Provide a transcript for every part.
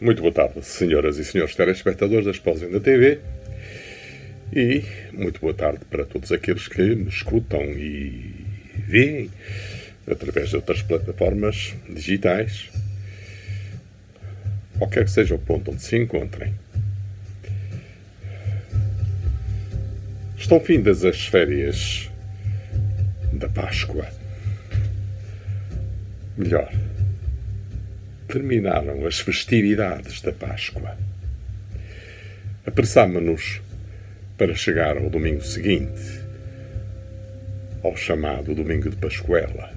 Muito boa tarde, senhoras e senhores telespectadores da Expósio TV e muito boa tarde para todos aqueles que me escutam e veem através de outras plataformas digitais, qualquer que seja o ponto onde se encontrem. Estão findas as férias da Páscoa. Melhor, terminaram as festividades da Páscoa. Apressámo-nos para chegar ao domingo seguinte, ao chamado Domingo de Pascuela.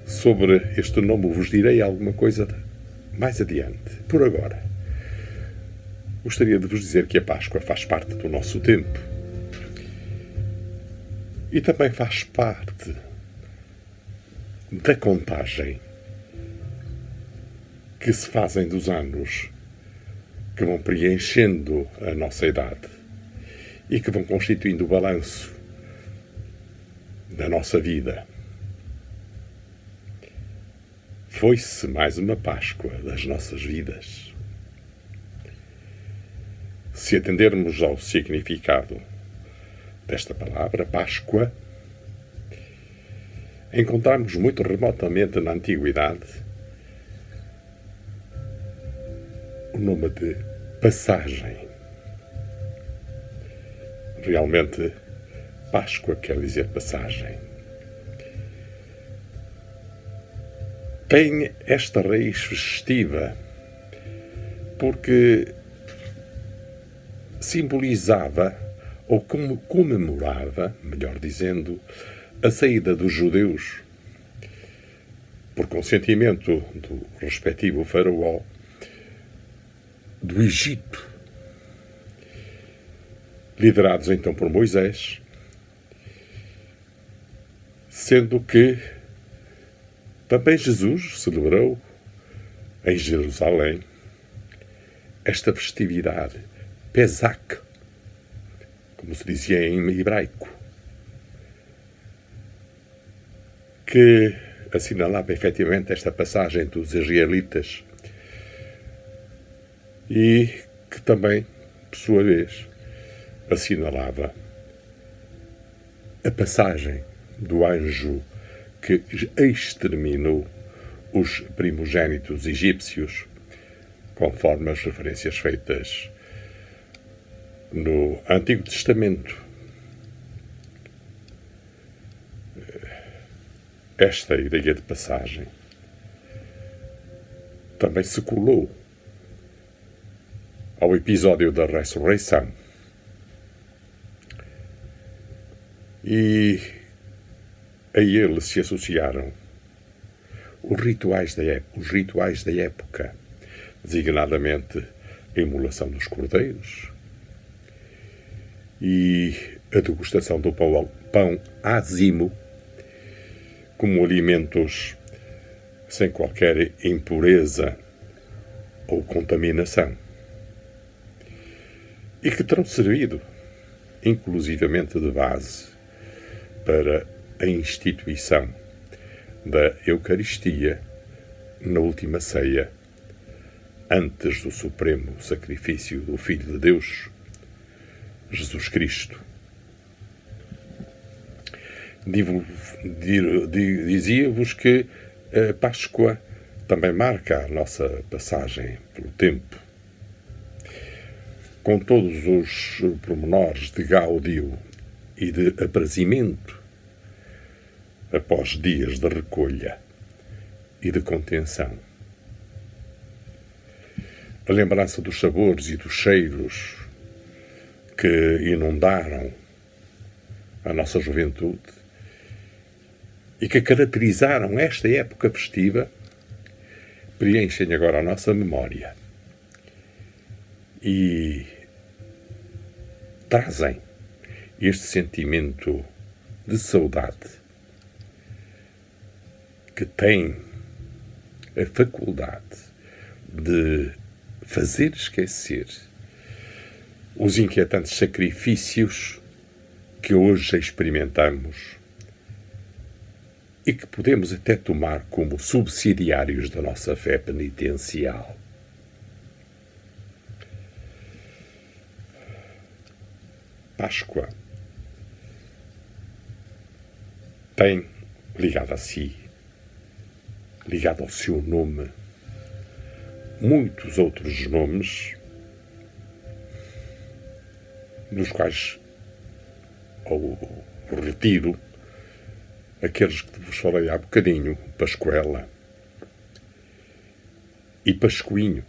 Sobre este nome vos direi alguma coisa mais adiante. Por agora, gostaria de vos dizer que a Páscoa faz parte do nosso tempo e também faz parte da contagem que se fazem dos anos que vão preenchendo a nossa idade e que vão constituindo o balanço da nossa vida. Foi-se mais uma Páscoa das nossas vidas. Se atendermos ao significado desta palavra, Páscoa, encontramos muito remotamente na Antiguidade o nome de passagem. Realmente, Páscoa quer dizer passagem. Tem esta raiz festiva porque simbolizava ou comemorava, melhor dizendo, a saída dos judeus, por consentimento do respectivo faraó, do Egito, liderados então por Moisés, sendo que também Jesus celebrou em Jerusalém esta festividade, Pesach, como se dizia em hebraico, que assinalava efetivamente esta passagem dos israelitas e que também, por sua vez, assinalava a passagem do anjo que exterminou os primogênitos egípcios, conforme as referências feitas no Antigo Testamento. Esta ideia de passagem também se colou ao episódio da ressurreição e a ele se associaram os rituais da época, designadamente a imolação dos cordeiros e a degustação do pão ázimo como alimentos sem qualquer impureza ou contaminação, e que terão servido, inclusivamente, de base para a instituição da Eucaristia na última ceia, antes do supremo sacrifício do Filho de Deus, Jesus Cristo. Dizia-vos que a Páscoa também marca a nossa passagem pelo tempo, com todos os pormenores de gáudio e de aprazimento, após dias de recolha e de contenção. A lembrança dos sabores e dos cheiros que inundaram a nossa juventude e que caracterizaram esta época festiva, preenchem agora a nossa memória e trazem este sentimento de saudade que tem a faculdade de fazer esquecer os inquietantes sacrifícios que hoje experimentamos e que podemos até tomar como subsidiários da nossa fé penitencial. Páscoa tem ligado a si, ligado ao seu nome, muitos outros nomes, dos quais ao retiro aqueles que vos falei há bocadinho, Pascoela e Pascoinho,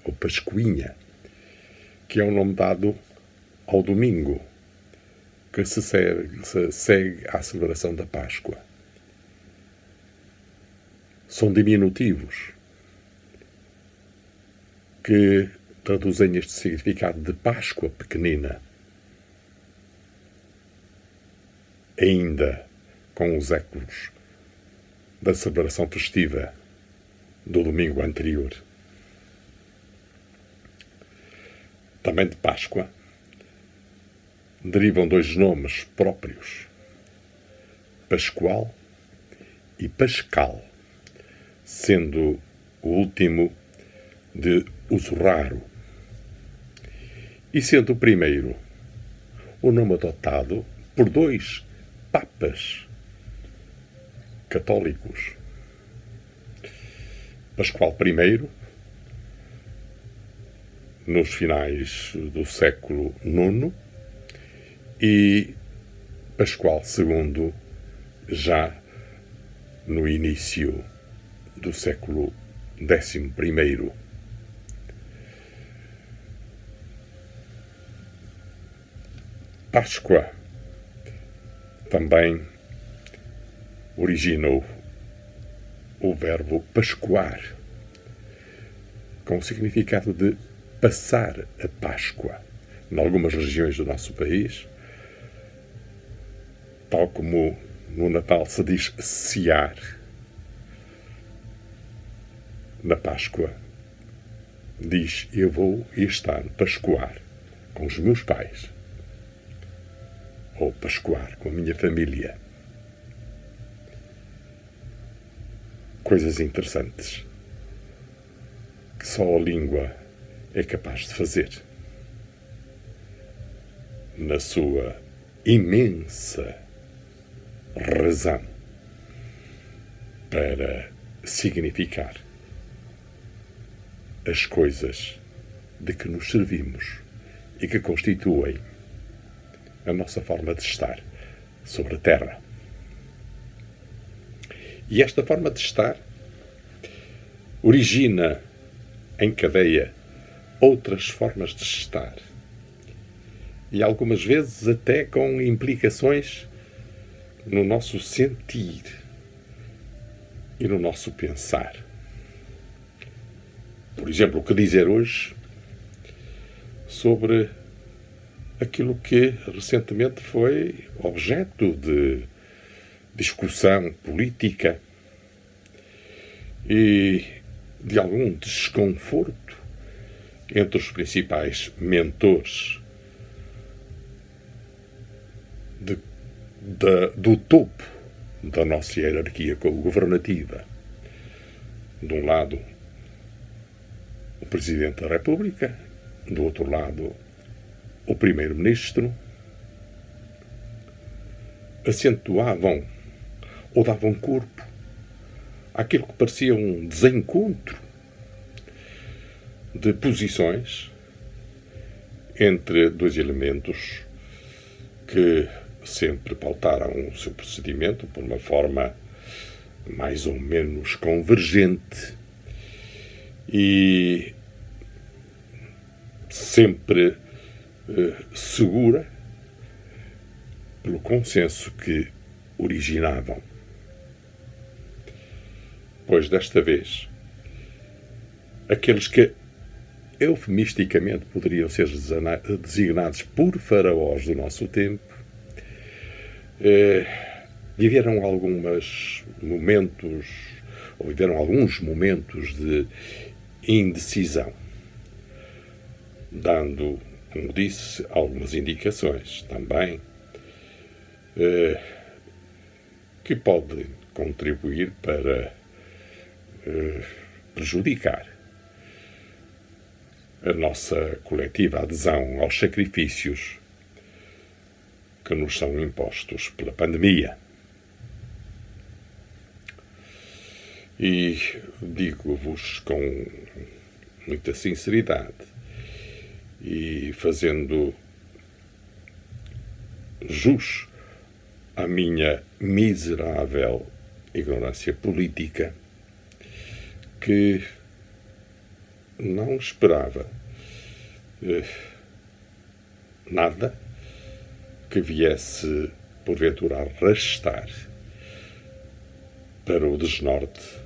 ou Pascoinha, que é o nome dado ao domingo que se segue à celebração da Páscoa. São diminutivos que traduzem este significado de Páscoa pequenina, ainda com os ecos da celebração festiva do domingo anterior. Também de Páscoa derivam dois nomes próprios, Pascoal e Pascal, sendo o último de uso raro, e sendo o primeiro o nome adotado por dois papas católicos, Pascoal I, nos finais do século IX, e Pascoal II, já no início do século XI. Páscoa também originou o verbo pascoar, com o significado de passar a Páscoa. Em algumas regiões do nosso país, tal como no Natal se diz cear, na Páscoa diz: eu vou este ano pascoar com os meus pais, ou pascoar com a minha família. Coisas interessantes que só a língua é capaz de fazer, na sua imensa razão para significar as coisas de que nos servimos e que constituem a nossa forma de estar sobre a Terra. E esta forma de estar origina em cadeia outras formas de estar, e algumas vezes até com implicações no nosso sentir e no nosso pensar. Por exemplo, o que dizer hoje sobre aquilo que recentemente foi objeto de discussão política e de algum desconforto entre os principais mentores do topo da nossa hierarquia governativa. De um lado, o Presidente da República, do outro lado, o Primeiro-Ministro, acentuavam ou davam corpo àquilo que parecia um desencontro de posições entre dois elementos que sempre pautaram o seu procedimento por uma forma mais ou menos convergente e sempre segura pelo consenso que originavam. Pois desta vez, aqueles que eufemisticamente poderiam ser designados por faraós do nosso tempo, viveram alguns momentos de indecisão, dando, como disse, algumas indicações também que pode contribuir para prejudicar a nossa coletiva adesão aos sacrifícios que nos são impostos pela pandemia. E digo-vos com muita sinceridade e fazendo jus à minha miserável ignorância política, que não esperava nada que viesse, porventura, arrastar para o desnorte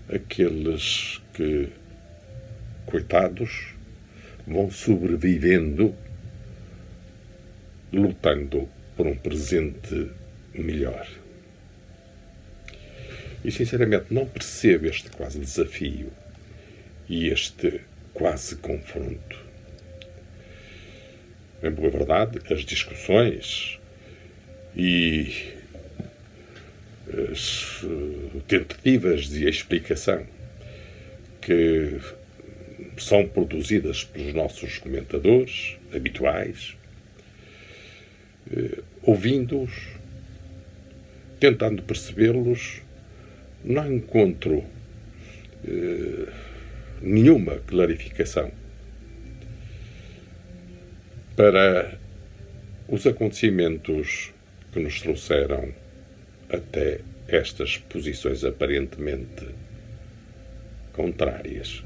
aqueles que, coitados, vão sobrevivendo, lutando por um presente melhor. E, sinceramente, não percebo este quase desafio e este quase confronto. Em boa verdade, as discussões e as tentativas de explicação que são produzidas pelos nossos comentadores habituais, ouvindo-os, tentando percebê-los, não encontro nenhuma clarificação para os acontecimentos que nos trouxeram até estas posições aparentemente contrárias.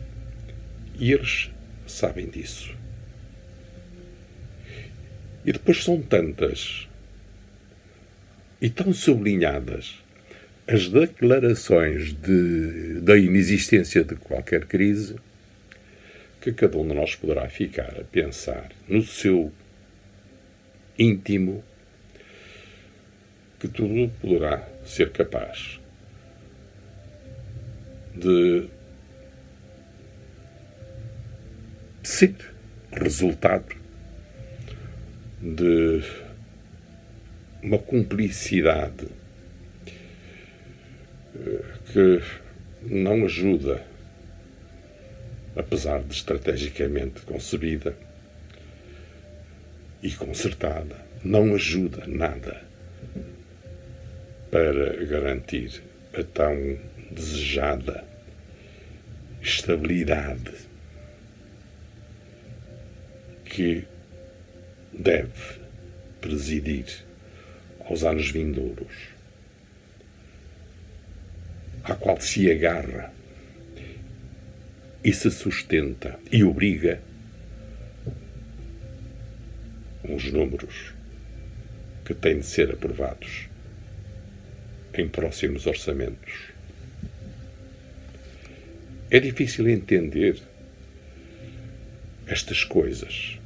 E eles sabem disso. E depois são tantas e tão sublinhadas as declarações da inexistência de qualquer crise, que cada um de nós poderá ficar a pensar no seu íntimo que tudo poderá ser capaz de ser resultado de uma cumplicidade que não ajuda, apesar de estrategicamente concebida e concertada, não ajuda nada para garantir a tão desejada estabilidade que deve presidir aos anos vindouros, à qual se agarra e se sustenta e obriga uns números que têm de ser aprovados em próximos orçamentos. É difícil entender estas coisas,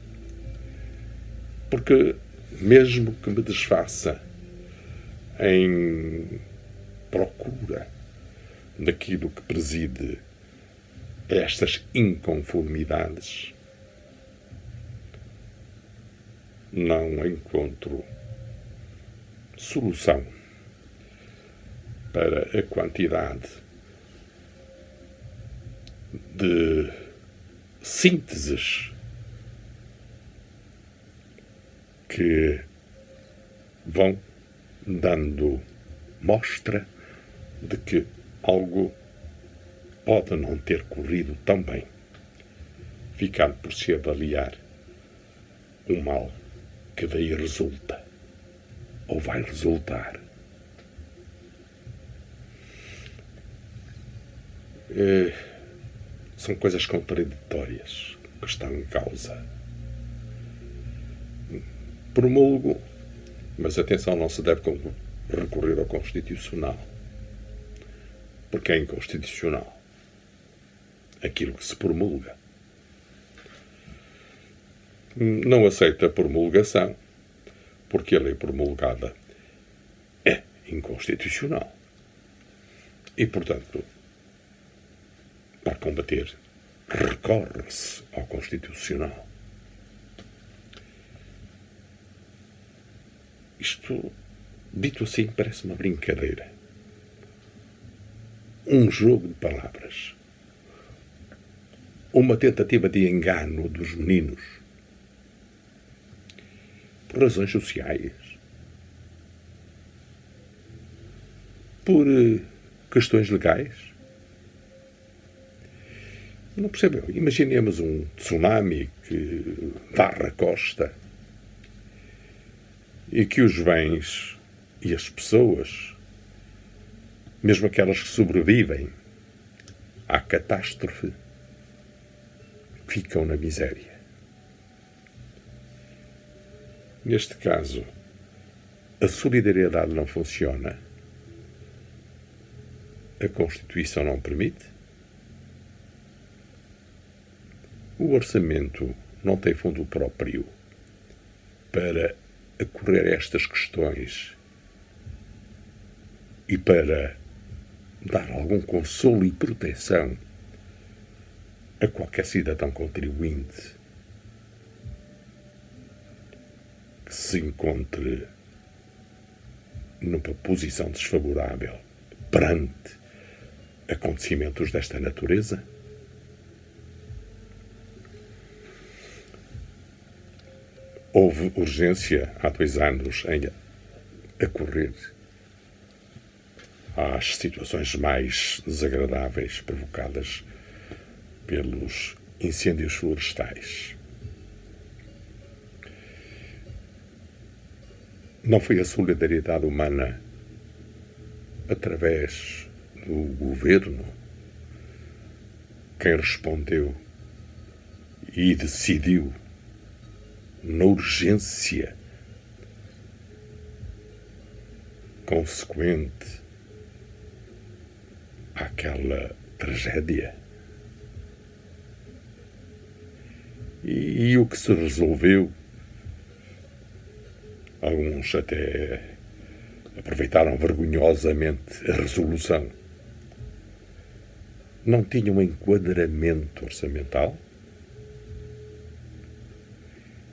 porque mesmo que me desfaça em procura daquilo que preside a estas inconformidades, não encontro solução para a quantidade de sínteses que vão dando mostra de que algo pode não ter corrido tão bem, ficando por se avaliar o mal que daí resulta, ou vai resultar. São coisas contraditórias que estão em causa. Promulgo, mas atenção, não se deve recorrer ao Constitucional, porque é inconstitucional aquilo que se promulga. Não aceito a promulgação, porque a lei promulgada é inconstitucional. E, portanto, para combater, recorre-se ao Constitucional. Isto Dito assim, parece uma brincadeira. Um jogo de palavras. Uma tentativa de engano dos meninos. Por razões sociais. Por questões legais. Não percebeu? Imaginemos um tsunami que varra a costa e que os bens e as pessoas, mesmo aquelas que sobrevivem à catástrofe, ficam na miséria. Neste caso, a solidariedade não funciona, a Constituição não permite, o orçamento não tem fundo próprio para acorrer a estas questões e para dar algum consolo e proteção a qualquer cidadão contribuinte que se encontre numa posição desfavorável perante acontecimentos desta natureza? Houve urgência há 2 anos em acorrer às situações mais desagradáveis provocadas pelos incêndios florestais. Não foi a solidariedade humana através do governo quem respondeu e decidiu na urgência consequente àquela tragédia. E o que se resolveu, alguns até aproveitaram vergonhosamente a resolução, não tinha um enquadramento orçamental.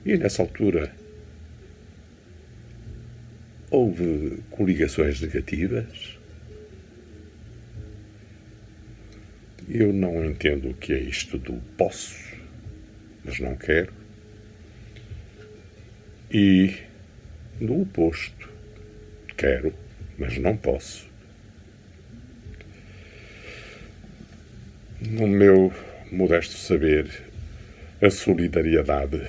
E nessa altura houve coligações negativas. Eu não entendo o que é isto do posso, mas não quero. E do oposto, quero, mas não posso. No meu modesto saber, a solidariedade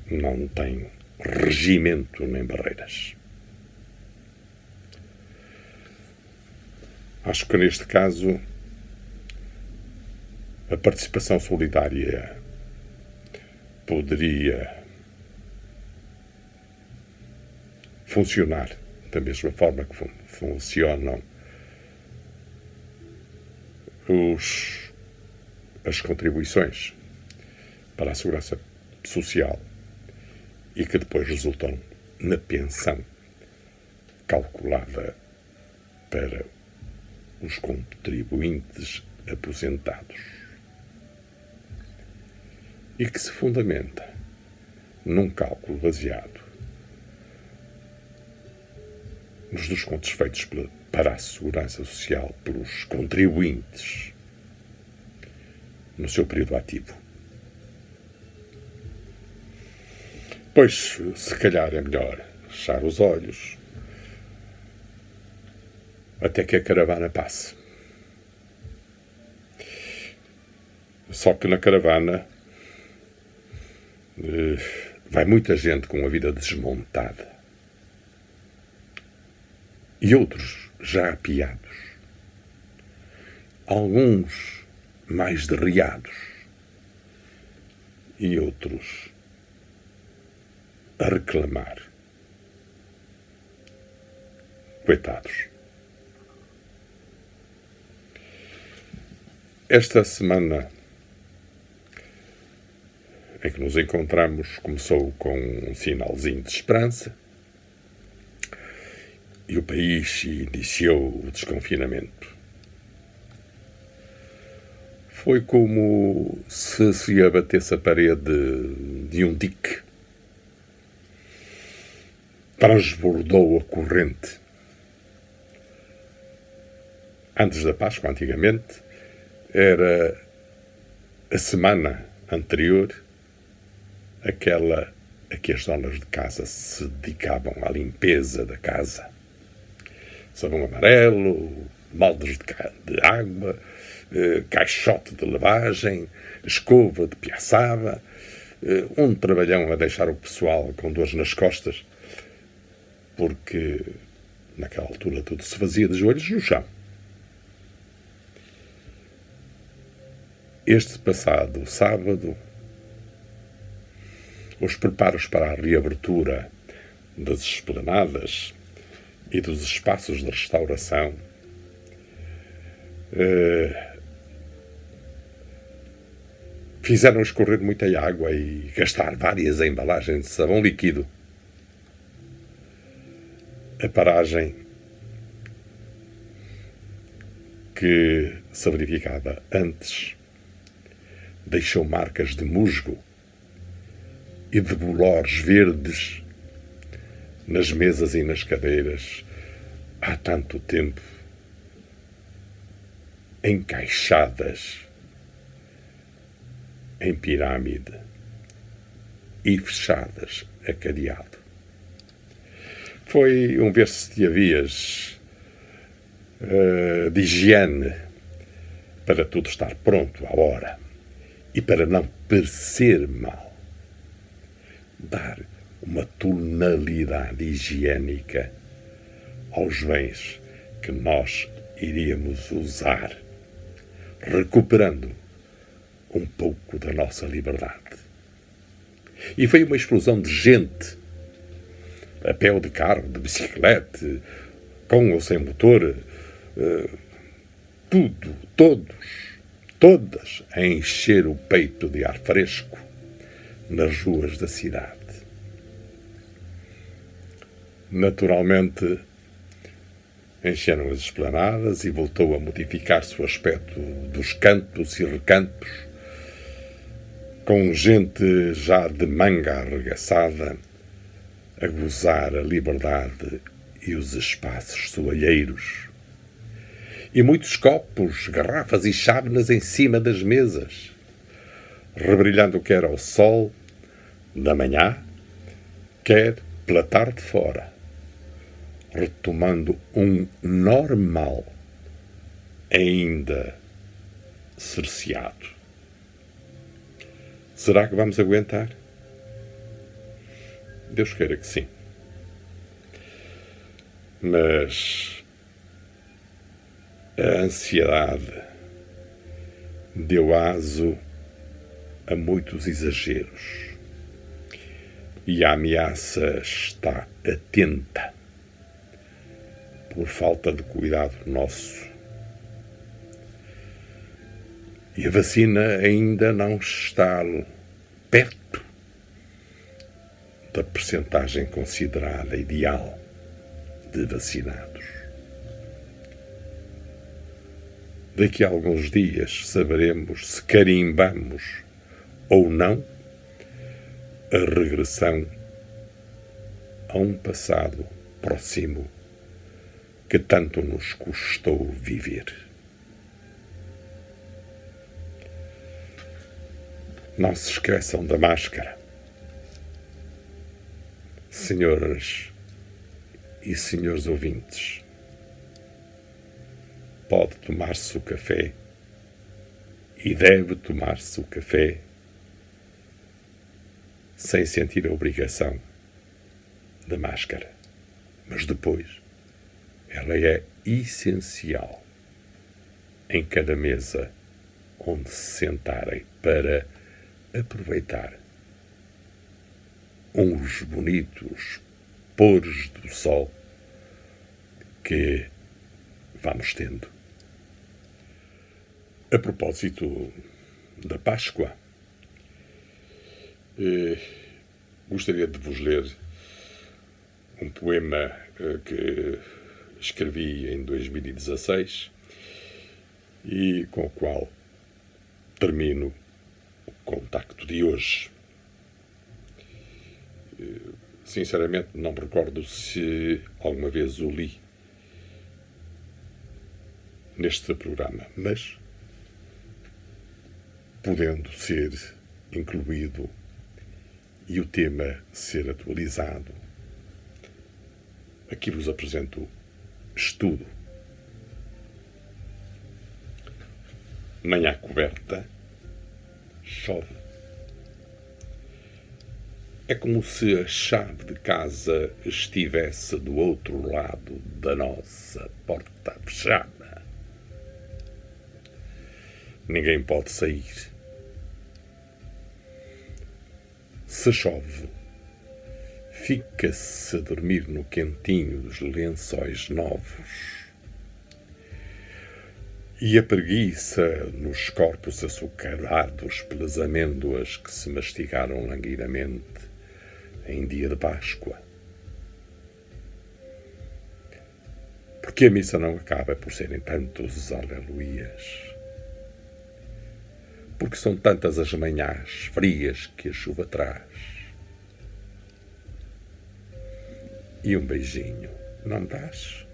não tem regimento nem barreiras. Acho que neste caso a participação solidária poderia funcionar da mesma forma que funcionam as contribuições para a segurança social e que depois resultam na pensão calculada para os contribuintes aposentados e que se fundamenta num cálculo baseado nos descontos feitos para a segurança social pelos contribuintes no seu período ativo. Pois, se calhar é melhor fechar os olhos até que a caravana passe. Só que na caravana vai muita gente com a vida desmontada e outros já apiados, alguns mais derriados e outros a reclamar. Coitados. Esta semana em que nos encontramos começou com um sinalzinho de esperança e o país iniciou o desconfinamento. Foi como se abatesse a parede de um dique. Transbordou a corrente Antes da Páscoa, antigamente, era a semana anterior aquela a que as donas de casa se dedicavam à limpeza da casa. Sabão amarelo, baldes de água, caixote de lavagem, escova de piaçaba, um trabalhão a deixar o pessoal com dores nas costas, porque naquela altura tudo se fazia de joelhos no chão. Este passado sábado, os preparos para a reabertura das esplanadas e dos espaços de restauração fizeram escorrer muita água e gastar várias embalagens de sabão líquido. A paragem que se verificava antes deixou marcas de musgo e de bolores verdes nas mesas e nas cadeiras há tanto tempo encaixadas em pirâmide e fechadas a cadeado. Foi um ver-se de avias de higiene para tudo estar pronto à hora e para não parecer mal. Dar uma tonalidade higiênica aos bens que nós iríamos usar, recuperando um pouco da nossa liberdade. E foi uma explosão de gente, a pé ou de carro, de bicicleta, com ou sem motor, todas a encher o peito de ar fresco nas ruas da cidade. Naturalmente, encheram as esplanadas e voltou a modificar-se o aspecto dos cantos e recantos, com gente já de manga arregaçada a gozar a liberdade e os espaços soalheiros. E muitos copos, garrafas e chávenas em cima das mesas, rebrilhando quer ao sol da manhã, quer pela tarde fora, retomando um normal ainda cerceado. Será que vamos aguentar? Deus queira que sim. Mas a ansiedade deu aso a muitos exageros e a ameaça está atenta por falta de cuidado nosso. E a vacina ainda não está perto da percentagem considerada ideal de vacinados. Daqui a alguns dias saberemos se carimbamos ou não a regressão a um passado próximo que tanto nos custou viver. Não se esqueçam da máscara. Senhoras e senhores ouvintes, pode tomar-se o café e deve tomar-se o café sem sentir a obrigação da máscara. Mas depois, ela é essencial em cada mesa onde se sentarem para aproveitar uns bonitos pôres do sol que vamos tendo. A propósito da Páscoa, gostaria de vos ler um poema que escrevi em 2016 e com o qual termino o contacto de hoje. Sinceramente, não me recordo se alguma vez o li. neste programa, mas podendo ser incluído e o tema ser atualizado, aqui vos apresento estudo. Manhã coberta, chove. É como se a chave de casa estivesse do outro lado da nossa porta fechada. Ninguém pode sair. Se chove, fica-se a dormir no quentinho dos lençóis novos. E a preguiça nos corpos açucarados pelas amêndoas que se mastigaram languidamente em dia de Páscoa. Porque a missa não acaba por serem tantos aleluias. Porque são tantas as manhãs frias que a chuva traz. E um beijinho, não dás?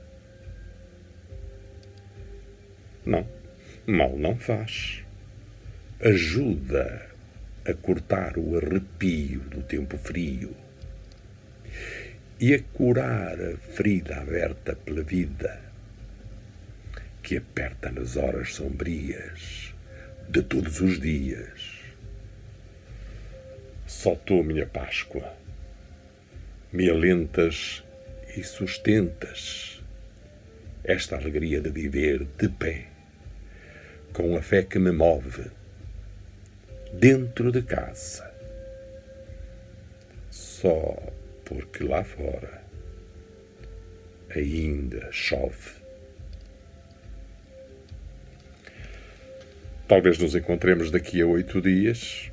Não, mal não faz. Ajuda a cortar o arrepio do tempo frio e a curar a ferida aberta pela vida, que aperta nas horas sombrias de todos os dias. Só tu, minha Páscoa, me alentas e sustentas esta alegria de viver de pé, com a fé que me move dentro de casa, só porque lá fora ainda chove. Talvez nos encontremos daqui a 8 dias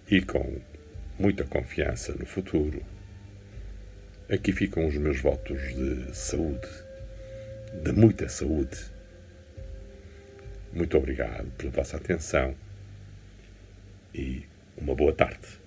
e com muita confiança no futuro. Aqui ficam os meus votos de saúde, de muita saúde. Muito obrigado pela vossa atenção e uma boa tarde.